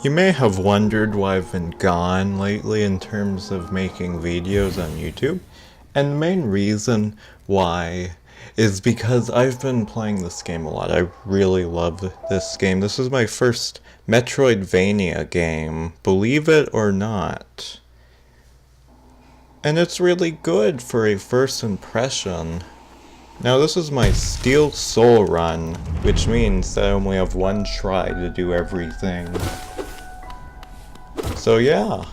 You may have wondered why I've been gone lately in terms of making videos on YouTube, and the main reason why is because I've been playing this game a lot. I really love this game. This is my first Metroidvania game, believe it or not. And it's really good for a first impression. Now this is my Steel Soul run, which means that I only have one try to do everything. So yeah,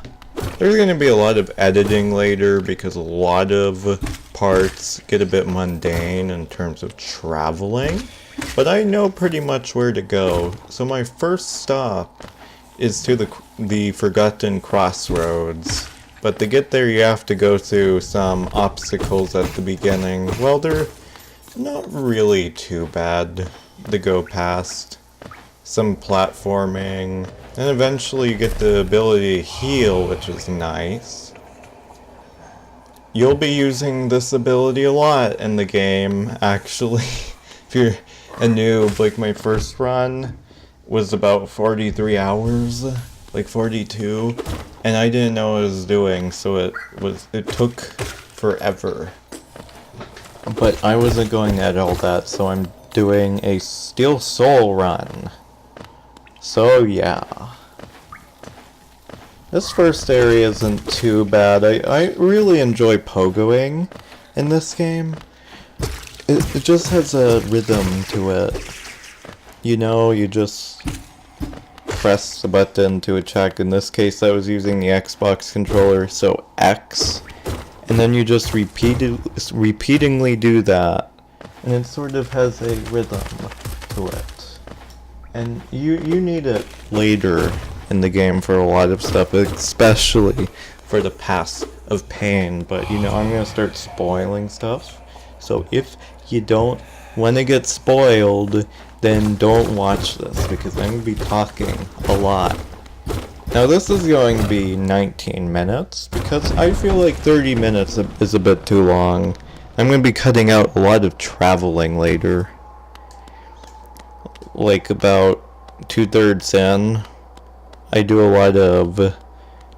there's going to be a lot of editing later because a lot of parts get a bit mundane in terms of traveling. But I know pretty much where to go, so my first stop is to the Forgotten Crossroads. But to get there you have to go through some obstacles at the beginning. Well, they're not really too bad to go past. Some platforming, and eventually you get the ability to heal, which is nice. You'll be using this ability a lot in the game, actually. If you're a noob, like my first run was about 43 hours, like 42, and I didn't know what I was doing, so it took forever. But I wasn't going at all that, so I'm doing a Steel Soul run. So yeah. This first area isn't too bad. I really enjoy pogoing in this game. It just has a rhythm to it. You know, you just press the button to attack. In this case I was using the Xbox controller, so X. And then you just repeatedly do that. And it sort of has a rhythm to it. And you need it later in the game for a lot of stuff, especially for the Pass of Pain. But you know, I'm gonna start spoiling stuff. So if you don't want to get spoiled, then don't watch this, because I'm gonna be talking a lot. Now this is going to be 19 minutes, because I feel like 30 minutes is a bit too long. I'm gonna be cutting out a lot of traveling later. Like about 2/3 in, I do a lot of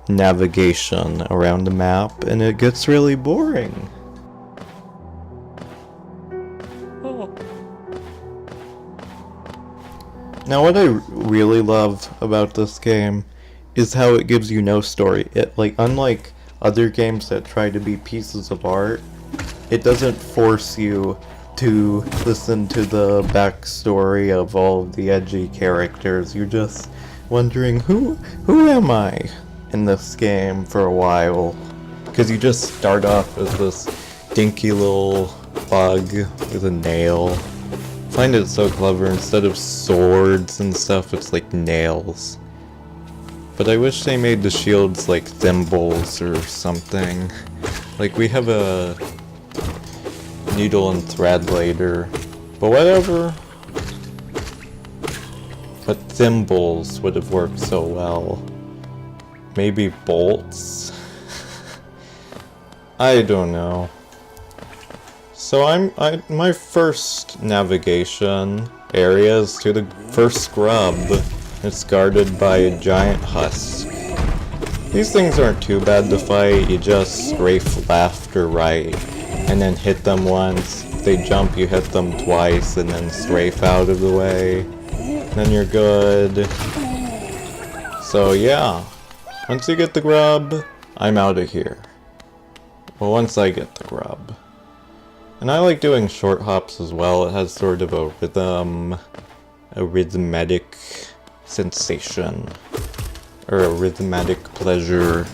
navigation around the map, and it gets really boring. Now what I really love about this game is how it gives you no story. Unlike other games that try to be pieces of art, it doesn't force you to listen to the backstory of all of the edgy characters. You're just wondering, who am I in this game for a while? Because you just start off as this dinky little bug with a nail. I find it so clever. Instead of swords and stuff, it's like nails. But I wish they made the shields like thimbles or something. Like we have a needle and thread later, but whatever. But thimbles would have worked so well. Maybe bolts? I don't know. So my first navigation area is to the first scrub. It's guarded by a giant husk. These things aren't too bad to fight. You just strafe left or right and then hit them once. If they jump, you hit them twice and then strafe out of the way. Then you're good. So yeah, once you get the grub, I'm out of here. Well, once I get the grub. And I like doing short hops as well. It has sort of a rhythm, a rhythmatic sensation, or a rhythmatic pleasure.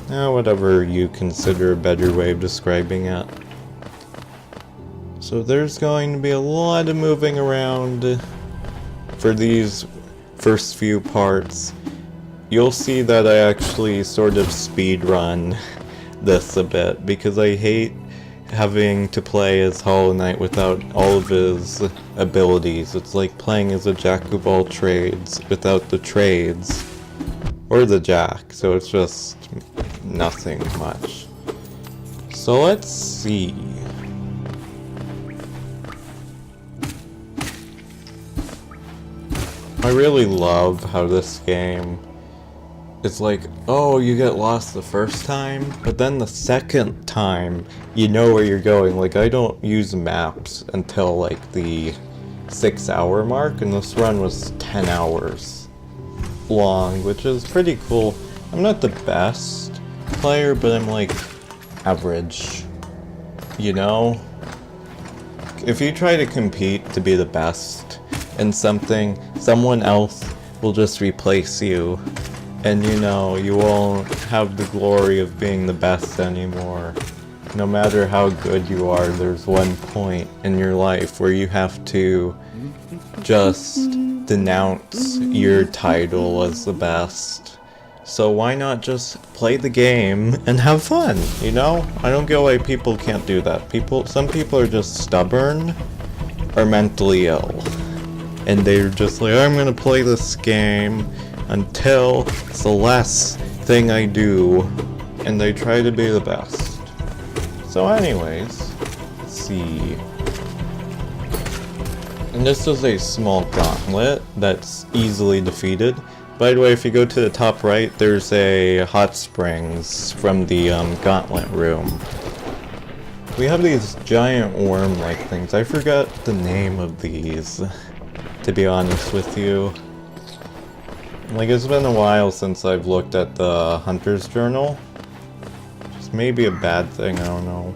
Whatever you consider a better way of describing it. So there's going to be a lot of moving around for these first few parts. You'll see that I actually sort of speedrun this a bit, because I hate having to play as Hollow Knight without all of his abilities. It's like playing as a jack of all trades without the trades. Or the jack, so it's just nothing much. So let's see. I really love how this game is like, oh, you get lost the first time, but then the second time, you know where you're going. Like, I don't use maps until, like, the 6-hour mark, and this run was 10 hours long, which is pretty cool. I'm not the best player, but I'm, like, average, you know? If you try to compete to be the best in something, someone else will just replace you. And you know, you won't have the glory of being the best anymore. No matter how good you are, there's one point in your life where you have to just denounce your title as the best. So why not just play the game and have fun, you know? I don't get why people can't do that. Some people are just stubborn or mentally ill. And they're just like, I'm gonna play this game until it's the last thing I do, and they try to be the best. So anyways, let's see. And this is a small gauntlet that's easily defeated. By the way, if you go to the top right, there's a hot springs from the gauntlet room. We have these giant worm-like things. I forgot the name of these, to be honest with you. Like, it's been a while since I've looked at the Hunter's Journal. Which may be a bad thing, I don't know.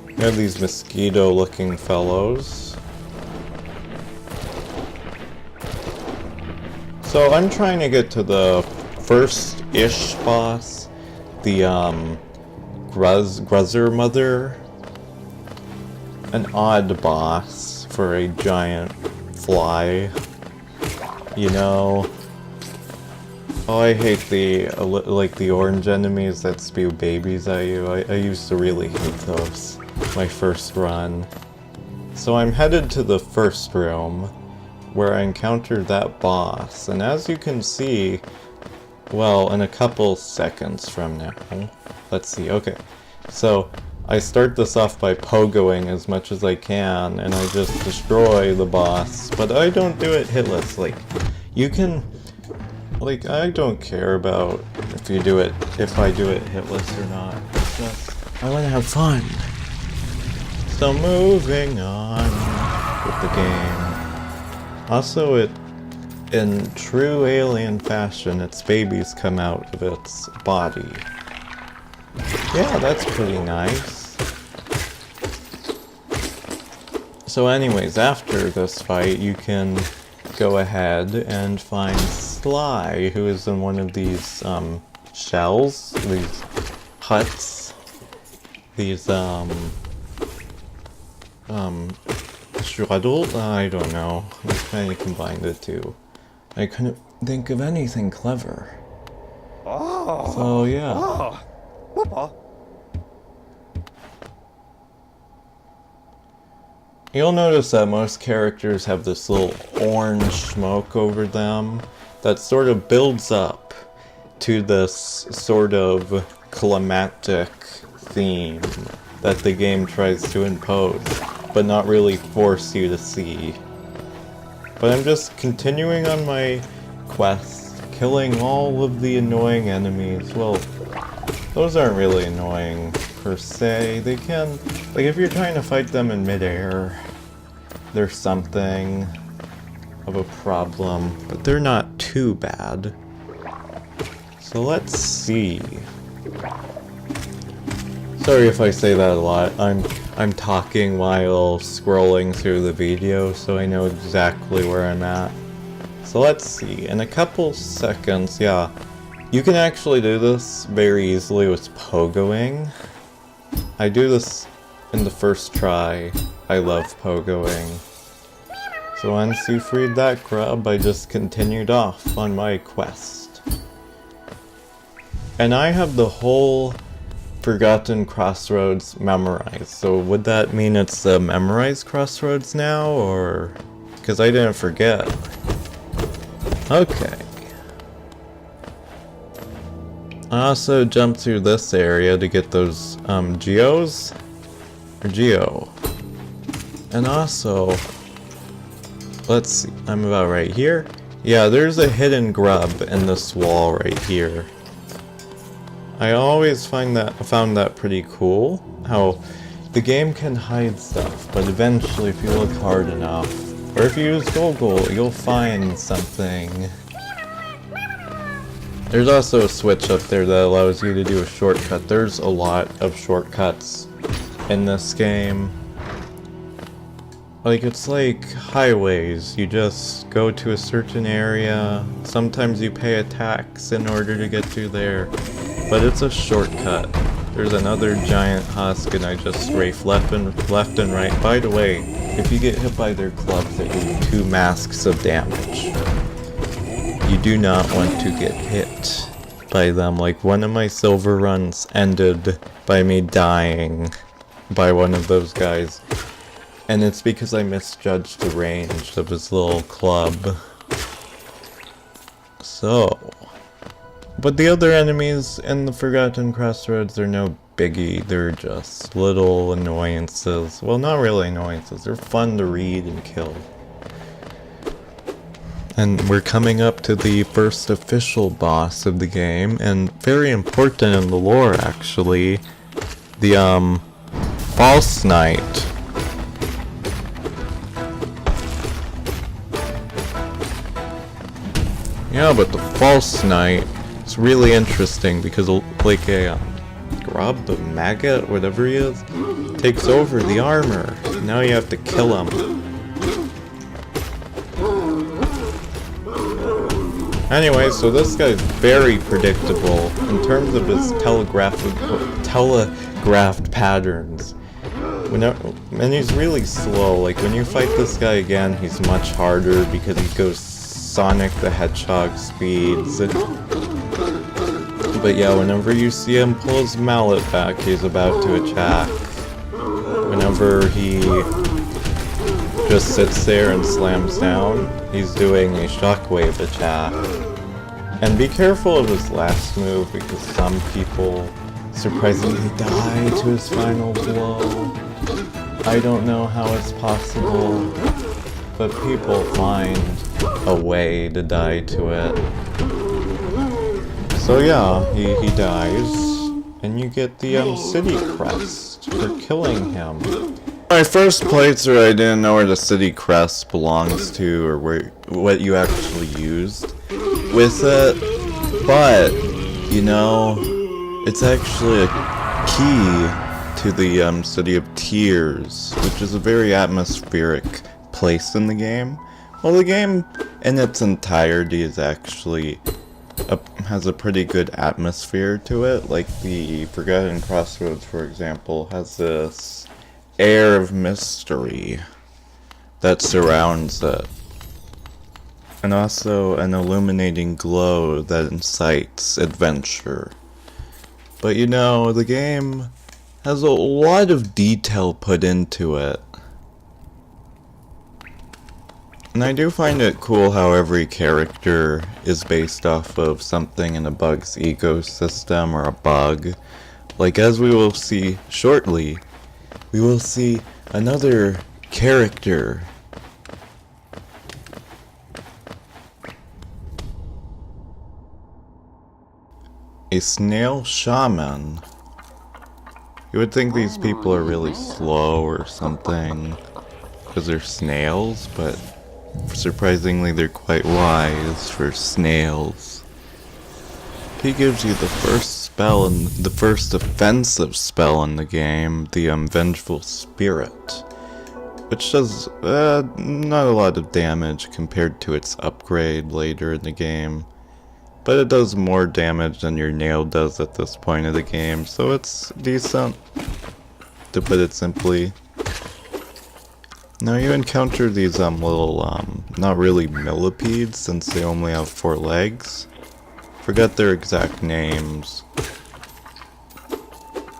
We have these mosquito-looking fellows. So I'm trying to get to the first-ish boss. The, Gruzzer Mother. An odd boss for a giant fly. You know, oh, I hate the orange enemies that spew babies at you. I used to really hate those, my first run. So I'm headed to the first room, where I encountered that boss, and as you can see, well, in a couple seconds from now, let's see, okay, so I start this off by pogoing as much as I can, and I just destroy the boss, but I don't do it hitlessly. You can, like, I don't care about if I do it hitless or not. It's just, I want to have fun. So moving on with the game. Also, in true alien fashion, its babies come out of its body. Yeah, that's pretty nice. So anyways, after this fight, you can go ahead and find Sly, who is in one of these, shells, these huts, these, strudel? I don't know. I kinda combined the two. I couldn't think of anything clever. Oh. So, yeah. Oh. Whoopa. You'll notice that most characters have this little orange smoke over them that sort of builds up to this sort of climactic theme that the game tries to impose, but not really force you to see. But I'm just continuing on my quest, killing all of the annoying enemies. Well, those aren't really annoying per se. They can, like, if you're trying to fight them in midair, there's something of a problem, but they're not too bad. So let's see. Sorry if I say that a lot. I'm talking while scrolling through the video, so I know exactly where I'm at. So let's see. In a couple seconds, yeah. You can actually do this very easily with pogoing. I do this in the first try. I love pogoing. So once you freed that grub, I just continued off on my quest. And I have the whole Forgotten Crossroads memorized. So would that mean it's the memorized Crossroads now, or... because I didn't forget. Okay. I also jumped through this area to get those, Geos? Or Geo. And also, Let's see, I'm about right here. Yeah, there's a hidden grub in this wall right here. I always found that pretty cool, how the game can hide stuff, but eventually if you look hard enough, or if you use Google, you'll find something. There's also a switch up there that allows you to do a shortcut. There's a lot of shortcuts in this game. Like, it's like highways. You just go to a certain area. Sometimes you pay a tax in order to get through there. But it's a shortcut. There's another giant husk and I just strafe left and right. By the way, if you get hit by their clubs, it will do 2 masks of damage. You do not want to get hit by them. Like, one of my silver runs ended by me dying by one of those guys. And it's because I misjudged the range of his little club. So. But the other enemies in the Forgotten Crossroads are no biggie. They're just little annoyances. Well, not really annoyances. They're fun to read and kill. And we're coming up to the first official boss of the game. And very important in the lore, actually. The, False Knight. Yeah, but the False Knight is really interesting because, like, a grub, the maggot, whatever he is, takes over the armor. Now you have to kill him. Anyway, so this guy's very predictable in terms of his telegraphed patterns. And he's really slow. Like, when you fight this guy again, he's much harder because he goes Sonic the Hedgehog speeds. But yeah, whenever you see him pull his mallet back, he's about to attack. Whenever he just sits there and slams down, he's doing a shockwave attack. And be careful of his last move because some people surprisingly die to his final blow. I don't know how it's possible, but people find a way to die to it. So yeah, he dies, and you get the city crest for killing him. My first playthrough, I didn't know where the city crest belongs to, or what you actually used with it, but, you know, it's actually a key to the City of Tears, which is a very atmospheric place in the game. Well, the game in its entirety is actually has a pretty good atmosphere to it. Like the Forgotten Crossroads, for example, has this air of mystery that surrounds it. And also an illuminating glow that incites adventure. But you know, the game has a lot of detail put into it. And I do find it cool how every character is based off of something in a bug's ecosystem or a bug. Like, as we will see shortly, we will see another character. A snail shaman. You would think these people are really slow or something because they're snails, but surprisingly they're quite wise for snails. He gives you the first spell and the first offensive spell in the game, the Vengeful Spirit, which does not a lot of damage compared to its upgrade later in the game. But it does more damage than your nail does at this point of the game, so it's decent, to put it simply. Now you encounter these little, not really millipedes, since they only have 4 legs. Forget their exact names.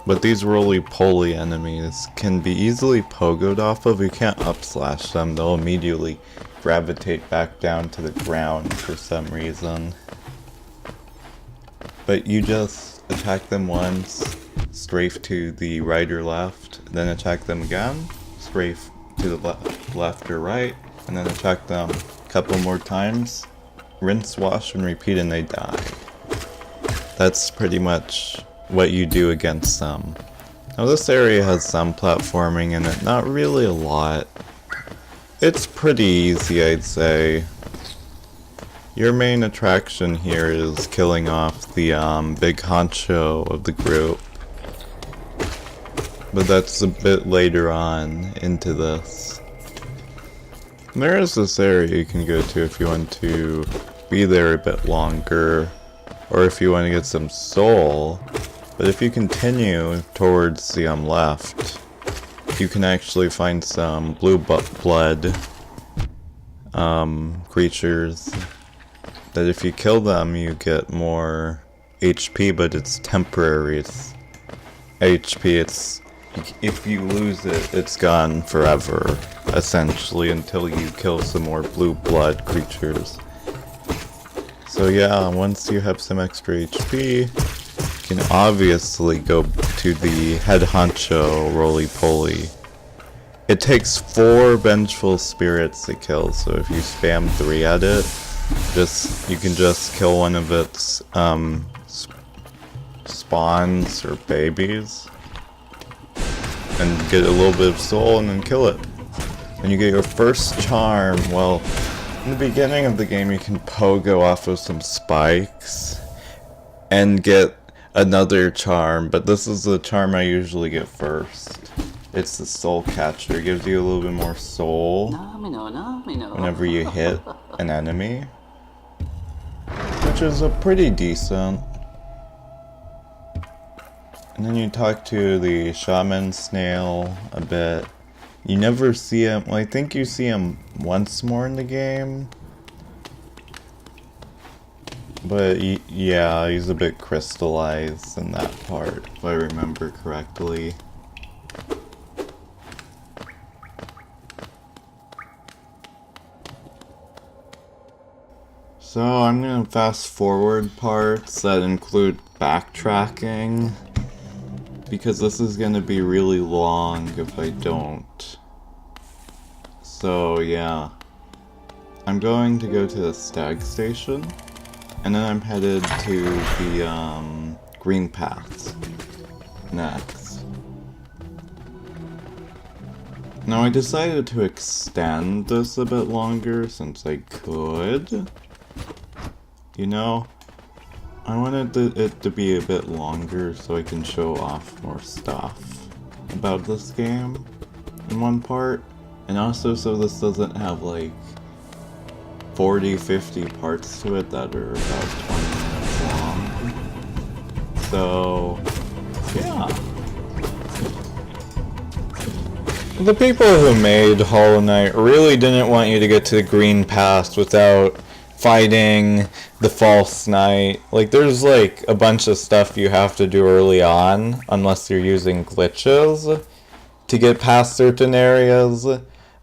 But these roly-poly enemies can be easily pogoed off of. You can't up-slash them, they'll immediately gravitate back down to the ground for some reason. But you just attack them once, strafe to the right or left, then attack them again, strafe to the left or right, and then attack them a couple more times, rinse, wash, and repeat, and they die. That's pretty much what you do against them. Now this area has some platforming in it, not really a lot. It's pretty easy, I'd say. Your main attraction here is killing off the big honcho of the group. But that's a bit later on into this. There is this area you can go to if you want to be there a bit longer, or if you want to get some soul. But if you continue towards the left, you can actually find some blue blood creatures that if you kill them you get more HP, but it's temporary. It's HP, if you lose it, it's gone forever, essentially, until you kill some more blue blood creatures. So yeah, once you have some extra HP, you can obviously go to the head honcho, roly-poly. It takes 4 vengeful spirits to kill, so if you spam 3 at it, you can just kill one of its spawns or babies and get a little bit of soul and then kill it. And you get your first charm. Well, in the beginning of the game you can pogo off of some spikes and get another charm, but this is the charm I usually get first. It's the soul catcher. It gives you a little bit more soul whenever you hit an enemy, which is a pretty decent. And then you talk to the shaman snail a bit. You never see him. Well, I think you see him once more in the game. But yeah, he's a bit crystallized in that part, if I remember correctly. So I'm gonna fast forward parts that include backtracking, because this is gonna be really long if I don't. So yeah, I'm going to go to the stag station, and then I'm headed to the green paths next. Now I decided to extend this a bit longer since I could. You know, I wanted it to be a bit longer so I can show off more stuff about this game in one part, and also so this doesn't have like 40-50 parts to it that are about 20 minutes long. So yeah, the people who made Hollow Knight really didn't want you to get to the green path without fighting the false knight. Like, there's like a bunch of stuff you have to do early on, unless you're using glitches to get past certain areas.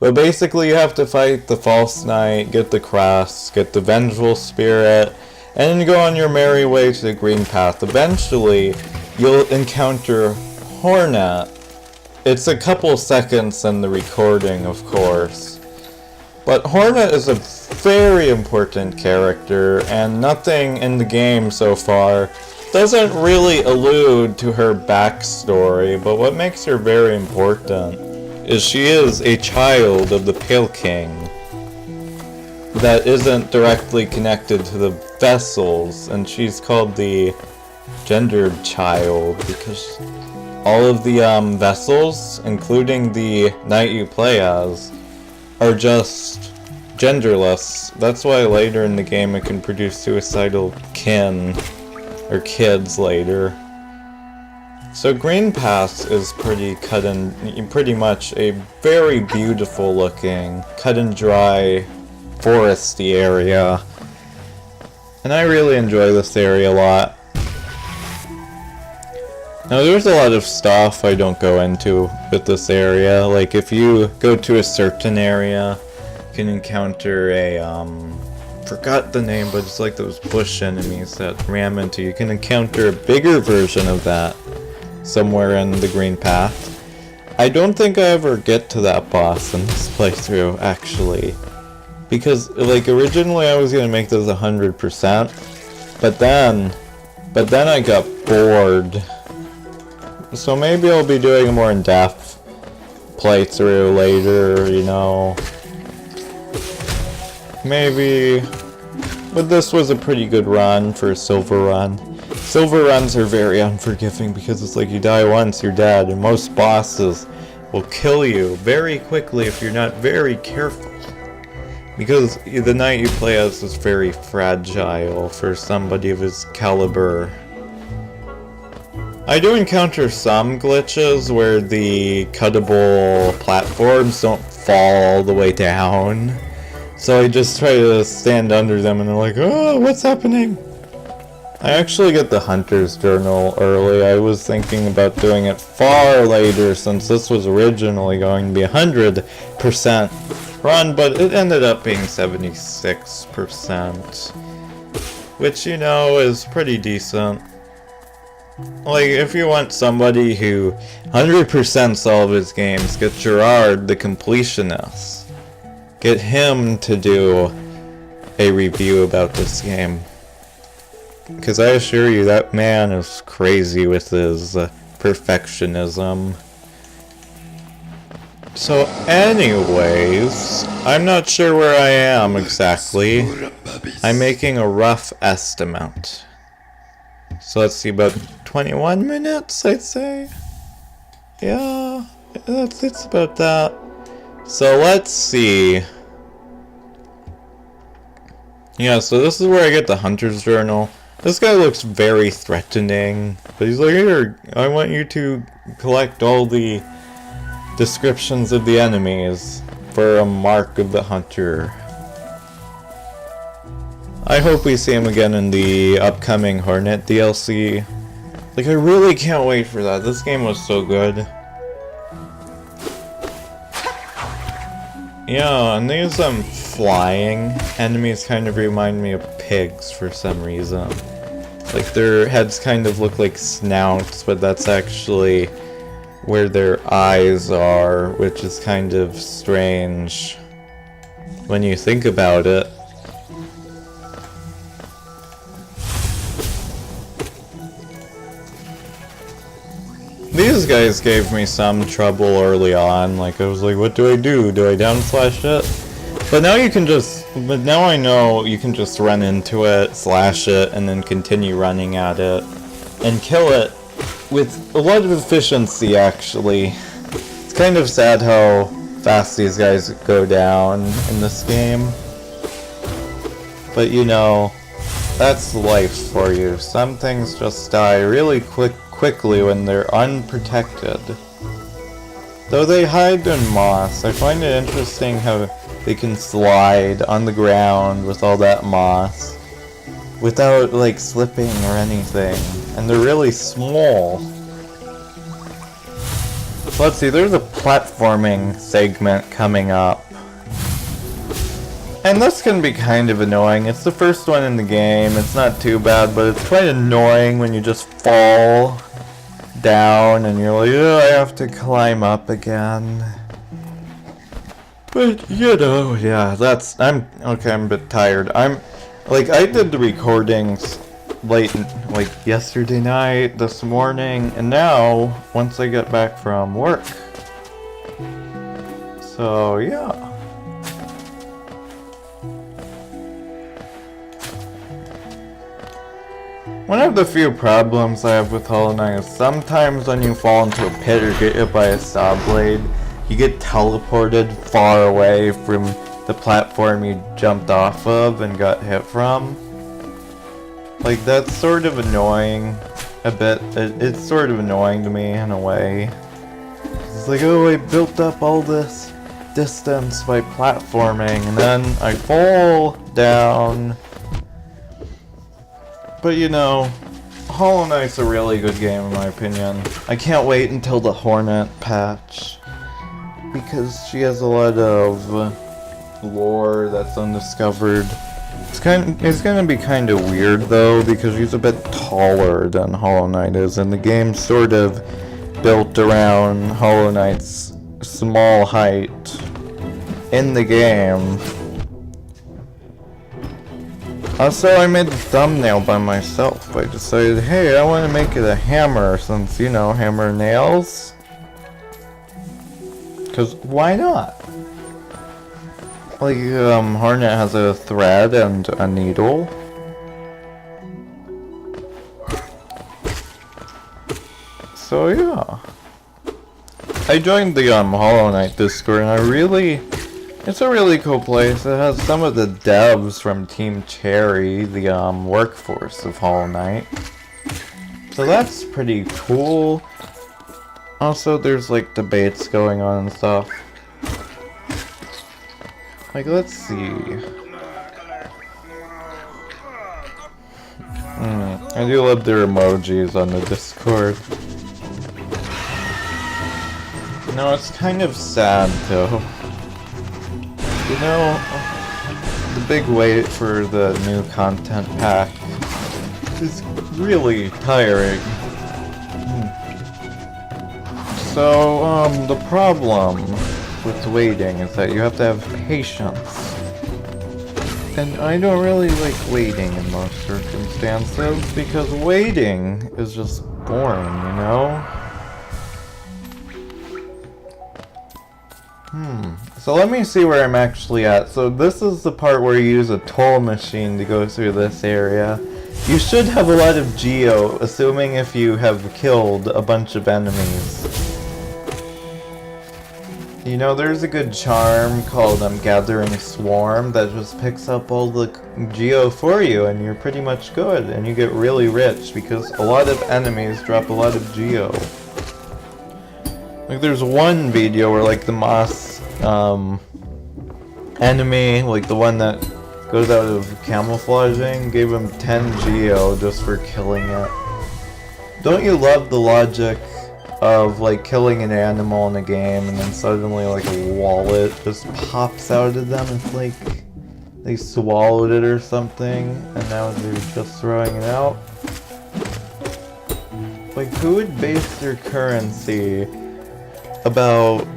But basically you have to fight the false knight, get the crest, get the vengeful spirit, and then go on your merry way to the green path. Eventually you'll encounter Hornet. It's a couple seconds in the recording, of course. But Hornet is a very important character, and nothing in the game so far doesn't really allude to her backstory, but what makes her very important is she is a child of the Pale King that isn't directly connected to the vessels, and she's called the gendered child because all of the vessels, including the knight you play as, are just genderless. That's why later in the game it can produce suicidal kin, or kids later. So Green Pass is pretty much a very beautiful looking, cut and dry, foresty area. And I really enjoy this area a lot. Now there's a lot of stuff I don't go into with this area. Like if you go to a certain area, you can encounter a, forgot the name, but it's like those bush enemies that ram into you. You can encounter a bigger version of that somewhere in the green path. I don't think I ever get to that boss in this playthrough, actually. Because, like, originally I was gonna make this 100%, but then I got bored. So maybe I'll be doing a more in-depth playthrough later, you know. Maybe. But this was a pretty good run for a silver run. Silver runs are very unforgiving because it's like you die once, you're dead, and most bosses will kill you very quickly if you're not very careful. Because the knight you play as is very fragile for somebody of his caliber. I do encounter some glitches where the cuttable platforms don't fall all the way down. So I just try to stand under them and they're like, oh, what's happening? I actually get the Hunter's Journal early. I was thinking about doing it far later since this was originally going to be 100% run, but it ended up being 76%. Which, you know, is pretty decent. Like, if you want somebody who 100%s all of his games, get Gerard, the completionist. Get him to do a review about this game. Because I assure you, that man is crazy with his perfectionism. So anyways, I'm not sure where I am exactly. I'm making a rough estimate. So let's see, about 21 minutes, I'd say? Yeah, it's about that. So let's see. Yeah, so this is where I get the Hunter's Journal. This guy looks very threatening, but he's like, here, I want you to collect all the descriptions of the enemies for a mark of the hunter. I hope we see him again in the upcoming Hornet DLC. Like, I really can't wait for that. This game was so good. Yeah, and these flying enemies kind of remind me of pigs for some reason. Like, their heads kind of look like snouts, but that's actually where their eyes are, which is kind of strange when you think about it. These guys gave me some trouble early on. Like, I was like, what do I do? Do I down slash it? But now you can just, but now I know you can just run into it, slash it, and then continue running at it, and kill it with a lot of efficiency, actually. It's kind of sad how fast these guys go down in this game. But you know, that's life for you. Some things just die really quickly when they're unprotected. Though they hide in moss, I find it interesting how they can slide on the ground with all that moss without, like, slipping or anything. And they're really small. So let's see, there's a platforming segment coming up. And this can be kind of annoying. It's the first one in the game. It's not too bad, but it's quite annoying when you just fall down and you're like, oh, I have to climb up again. But, you know, yeah, I'm a bit tired. I did the recordings late, like, yesterday night, this morning, and now, once I get back from work. So, yeah. One of the few problems I have with Hollow Knight is sometimes when you fall into a pit or get hit by a saw blade, you get teleported far away from the platform you jumped off of and got hit from. Like, that's sort of annoying a bit. It's sort of annoying to me in a way. It's like, oh, I built up all this distance by platforming and then I fall down. But you know, Hollow Knight's a really good game in my opinion. I can't wait until the Hornet patch, because she has a lot of lore that's undiscovered. It's gonna be kind of weird though, because she's a bit taller than Hollow Knight is, and the game's sort of built around Hollow Knight's small height in the game. Also, I made the thumbnail by myself. I decided, hey, I want to make it a hammer since, you know, hammer nails. Because why not? Like, Hornet has a thread and a needle. So yeah. I joined the Hollow Knight Discord and it's a really cool place. It has some of the devs from Team Cherry, the workforce of Hollow Knight. So that's pretty cool. Also, there's like debates going on and stuff. Like, let's see. I do love their emojis on the Discord. No, it's kind of sad though. You know, the big wait for the new content pack is really tiring. So, the problem with waiting is that you have to have patience. And I don't really like waiting in most circumstances because waiting is just boring, you know? So let me see where I'm actually at. So this is the part where you use a toll machine to go through this area. You should have a lot of geo, assuming if you have killed a bunch of enemies. You know, there's a good charm called Gathering Swarm that just picks up all the geo for you, and you're pretty much good, and you get really rich because a lot of enemies drop a lot of geo. Like, there's one video where, like, the moss enemy, like the one that goes out of camouflaging, gave him 10 geo just for killing it. Don't you love the logic of, like, killing an animal in a game and then suddenly, like, a wallet just pops out of them? It's like they swallowed it or something and now they're just throwing it out. Like, who would base their currency about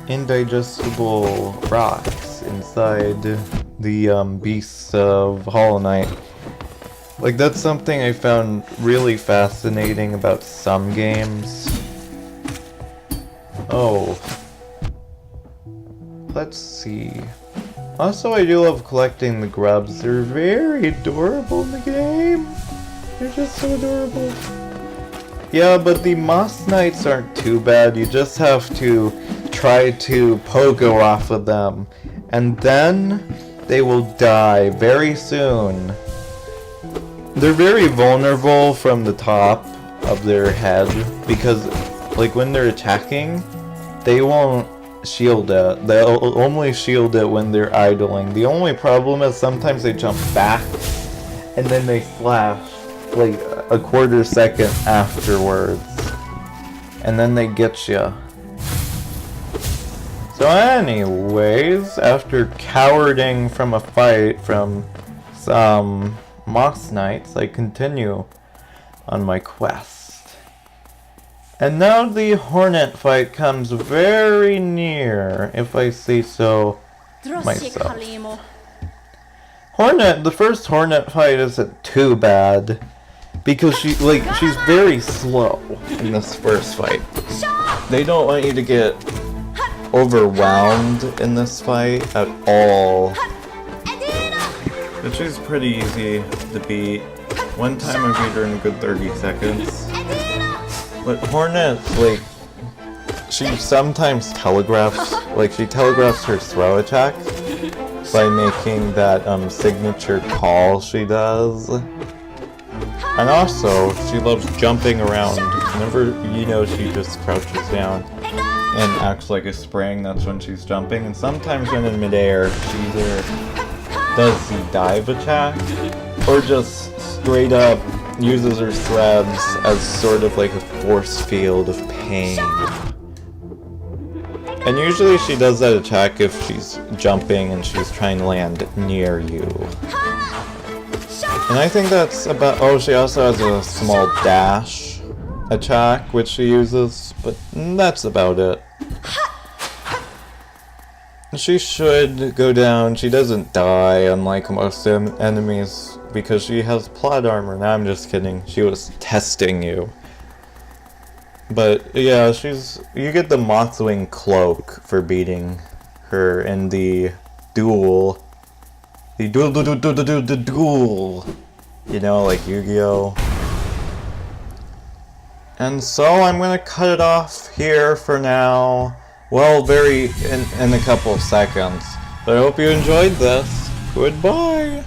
indigestible rocks inside the beasts of Hollow Knight? Like, that's something I found really fascinating about some games. Oh. Let's see. Also, I do love collecting the grubs. They're very adorable in the game. They're just so adorable. Yeah, but the Moss Knights aren't too bad. You just have to try to pogo off of them. And then they will die very soon. They're very vulnerable from the top of their head because, like, when they're attacking, they won't shield it. They'll only shield it when they're idling. The only problem is sometimes they jump back and then they flash like a quarter second afterwards. And then they get you. So anyways, after cowarding from a fight from some Moss Knights, I continue on my quest. And now the Hornet fight comes very near, if I say so myself. Hornet, the first Hornet fight isn't too bad, because she's very slow in this first fight. They don't want you to get overwhelmed in this fight at all. Which is pretty easy to beat. One time I beat her in a good 30 seconds. But Hornet, like, she sometimes telegraphs, she telegraphs her throw attack by making that signature call she does. And also, she loves jumping around. Whenever, she just crouches down and acts like a spring, that's when she's jumping. And sometimes when in midair, she either does the dive attack, or just straight up uses her threads as sort of like a force field of pain. And usually she does that attack if she's jumping and she's trying to land near you. And I think that's about... Oh, she also has a small dash attack, which she uses, but that's about it. She should go down. She doesn't die, unlike most enemies, because she has plot armor. Nah, I'm just kidding. She was testing you. But yeah, you get the Mothwing cloak for beating her in the duel. The duel. You know, like Yu-Gi-Oh! And so I'm gonna cut it off here for now. Well, in a couple of seconds. But I hope you enjoyed this. Goodbye!